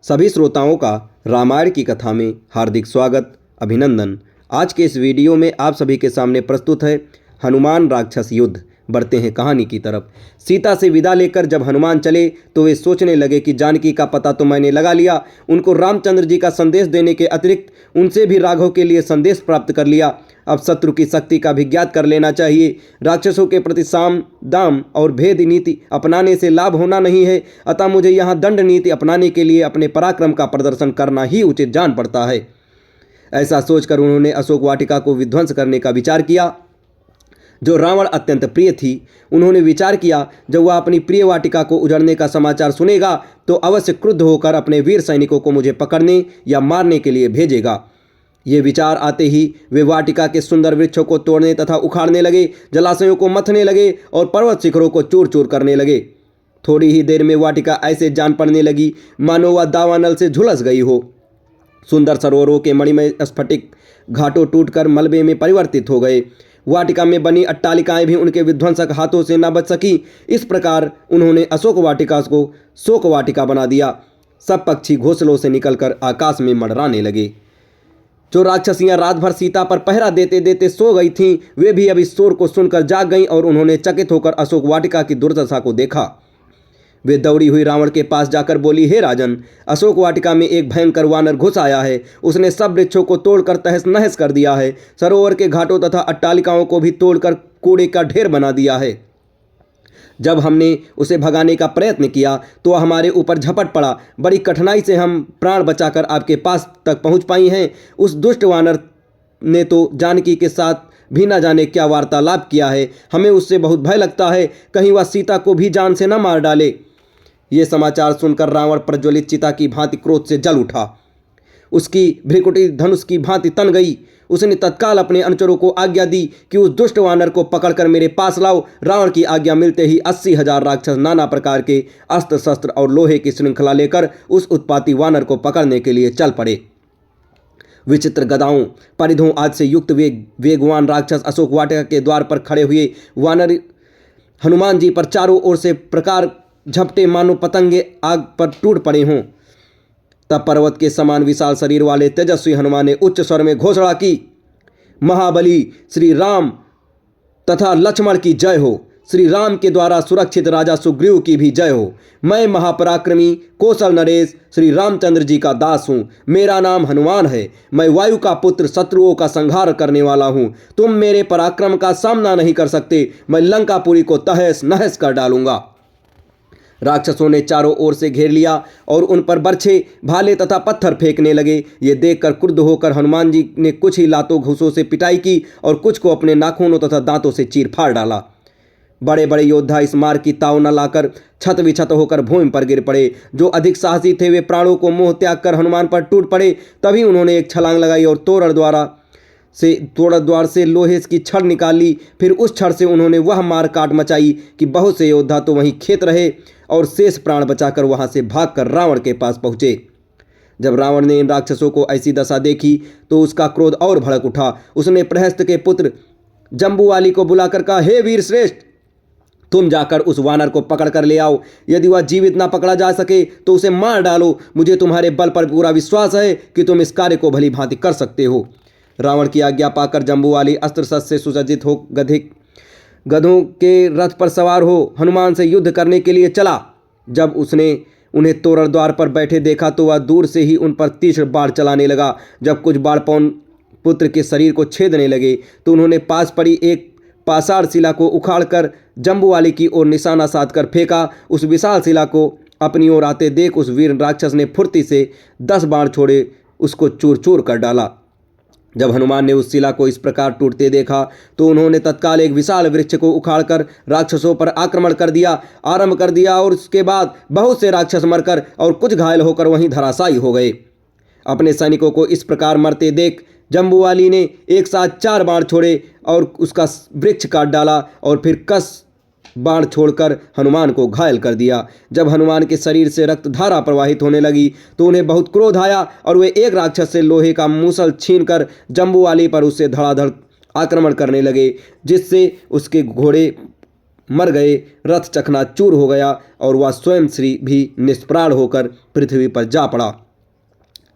सभी श्रोताओं का रामायण की कथा में हार्दिक स्वागत अभिनंदन। आज के इस वीडियो में आप सभी के सामने प्रस्तुत है हनुमान राक्षस युद्ध। बढ़ते हैं कहानी की तरफ। सीता से विदा लेकर जब हनुमान चले तो वे सोचने लगे कि जानकी का पता तो मैंने लगा लिया, उनको रामचंद्र जी का संदेश देने के अतिरिक्त उनसे भी राघव के लिए संदेश प्राप्त कर लिया। अब शत्रु की शक्ति का भी ज्ञात कर लेना चाहिए। राक्षसों के प्रति साम दाम और भेद नीति अपनाने से लाभ होना नहीं है, अतः मुझे यहाँ दंड नीति अपनाने के लिए अपने पराक्रम का प्रदर्शन करना ही उचित जान पड़ता है। ऐसा सोचकर उन्होंने अशोक वाटिका को विध्वंस करने का विचार किया, जो रावण अत्यंत प्रिय थी। उन्होंने विचार किया, जब वह अपनी प्रिय वाटिका को उजड़ने का समाचार सुनेगा तो अवश्य क्रुद्ध होकर अपने वीर सैनिकों को मुझे पकड़ने या मारने के लिए भेजेगा। ये विचार आते ही वे वाटिका के सुंदर वृक्षों को तोड़ने तथा उखाड़ने लगे, जलाशयों को मथने लगे और पर्वत शिखरों को चूर चूर करने लगे। थोड़ी ही देर में वाटिका ऐसे जान पड़ने लगी मानो वह दावानल से झुलस गई हो। सुंदर सरोवरों के मणिमय स्फटिक घाटों टूटकर मलबे में परिवर्तित हो गए। वाटिका में बनी अट्टालिकाएं भी उनके विध्वंसक हाथों से न बच सकी। इस प्रकार उन्होंने अशोक वाटिका को शोक वाटिका बना दिया। सब पक्षी घोंसलों से निकलकर आकाश में मंडराने लगे। जो राक्षसियां रात भर सीता पर पहरा देते देते सो गई थीं, वे भी अब इस शोर को सुनकर जाग गईं और उन्होंने चकित होकर अशोक वाटिका की दुर्दशा को देखा। वे दौड़ी हुई रावण के पास जाकर बोली, हे राजन, अशोक वाटिका में एक भयंकर वानर घुस आया है। उसने सब वृक्षों को तोड़कर तहस नहस कर दिया है। सरोवर के घाटों तथा अट्टालिकाओं को भी तोड़कर कूड़े का ढेर बना दिया है। जब हमने उसे भगाने का प्रयत्न किया तो वह हमारे ऊपर झपट पड़ा। बड़ी कठिनाई से हम प्राण बचाकर आपके पास तक पहुंच पाई हैं। उस दुष्ट वानर ने तो जानकी के साथ भी न जाने क्या वार्तालाप किया है। हमें उससे बहुत भय लगता है, कहीं वह सीता को भी जान से न मार डाले। ये समाचार सुनकर रावण प्रज्वलित चिता की भांति क्रोध से जल उठा। उसकी भ्रिकुटी धनुष की भांति तन गई। उसने तत्काल अपने अनुचरों को आज्ञा दी कि उस दुष्ट वानर को पकड़कर मेरे पास लाओ। रावण की आज्ञा मिलते ही 80,000 राक्षस नाना प्रकार के अस्त्र शस्त्र और लोहे की श्रृंखला लेकर उस उत्पाती वानर को पकड़ने के लिए चल पड़े। विचित्र गदाओं परिधों आदि से युक्त वेगवान राक्षस अशोक वाटिका के द्वार पर खड़े हुए वानर हनुमान जी पर चारों ओर से प्रकार झपटे मानो पतंगे आग पर टूट पड़े हों। तब पर्वत के समान विशाल शरीर वाले तेजस्वी हनुमान ने उच्च स्वर में घोषणा की, महाबली श्री राम तथा लक्ष्मण की जय हो। श्री राम के द्वारा सुरक्षित राजा सुग्रीव की भी जय हो। मैं महापराक्रमी कौशल नरेश श्री रामचंद्र जी का दास हूँ। मेरा नाम हनुमान है। मैं वायु का पुत्र, शत्रुओं का संहार करने वाला हूँ। तुम मेरे पराक्रम का सामना नहीं कर सकते। मैं लंकापुरी को तहस नहस कर डालूंगा। राक्षसों ने चारों ओर से घेर लिया और उन पर बर्छे, भाले तथा पत्थर फेंकने लगे। ये देखकर क्रुद्ध होकर हनुमान जी ने कुछ ही लातों घूसों से पिटाई की और कुछ को अपने नाखूनों तथा दांतों से चीर फाड़ डाला। बड़े बड़े योद्धा इस मार की ताव न लाकर छत विछत होकर भूमि पर गिर पड़े। जो अधिक साहसी थे वे प्राणों को मोह त्याग कर हनुमान पर टूट पड़े। तभी उन्होंने एक छलांग लगाई और तोड़ द्वार से लोहे की छड़ निकाल ली। फिर उस छड़ से उन्होंने वह मार काट मचाई कि बहुत से योद्धा तो वहीं खेत रहे और शेष प्राण बचाकर वहां से भागकर रावण के पास पहुंचे। जब रावण ने इन राक्षसों को ऐसी दशा देखी तो उसका क्रोध और भड़क उठा। उसने प्रहस्त के पुत्र जम्बूवाली को बुलाकर कहा, हे वीर श्रेष्ठ, तुम जाकर उस वानर को पकड़ कर ले आओ। यदि वह जीवित ना पकड़ा जा सके तो उसे मार डालो। मुझे तुम्हारे बल पर पूरा विश्वास है कि तुम इस कार्य को भली भांति कर सकते हो। रावण की आज्ञा पाकर जम्बूवाली अस्त्र शस्त्र से सुसज्जित हो गधों के रथ पर सवार हो हनुमान से युद्ध करने के लिए चला। जब उसने उन्हें तोरण द्वार पर बैठे देखा तो वह दूर से ही उन पर तीक्ष्ण बाण चलाने लगा। जब कुछ बाण पवन पुत्र के शरीर को छेदने लगे तो उन्होंने पास पड़ी एक पाषाण शिला को उखाड़कर जम्बूवाली की ओर निशाना साधकर फेंका। उस विशाल शिला को अपनी ओर आते देख उस वीर राक्षस ने फुर्ती से 10 बाण छोड़े उसको चूर चूर कर डाला। जब हनुमान ने उस शिला को इस प्रकार टूटते देखा तो उन्होंने तत्काल एक विशाल वृक्ष को उखाड़कर राक्षसों पर आक्रमण आरंभ कर दिया और उसके बाद बहुत से राक्षस मरकर और कुछ घायल होकर वहीं धराशायी हो गए। अपने सैनिकों को इस प्रकार मरते देख जम्बूवाली ने एक साथ 4 बाण छोड़े और उसका वृक्ष काट डाला और फिर कस बाण छोड़कर हनुमान को घायल कर दिया। जब हनुमान के शरीर से रक्त धारा प्रवाहित होने लगी तो उन्हें बहुत क्रोध आया और वे एक राक्षस से लोहे का मूसल छीनकर जम्बूवाली पर उससे धड़ाधड़ आक्रमण करने लगे, जिससे उसके घोड़े मर गए, रथ चकनाचूर हो गया और वह स्वयं श्री भी निष्प्राण होकर पृथ्वी पर जा पड़ा।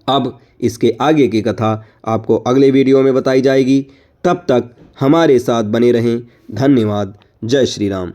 अब इसके आगे की कथा आपको अगले वीडियो में बताई जाएगी। तब तक हमारे साथ बने रहें। धन्यवाद। जय श्री राम।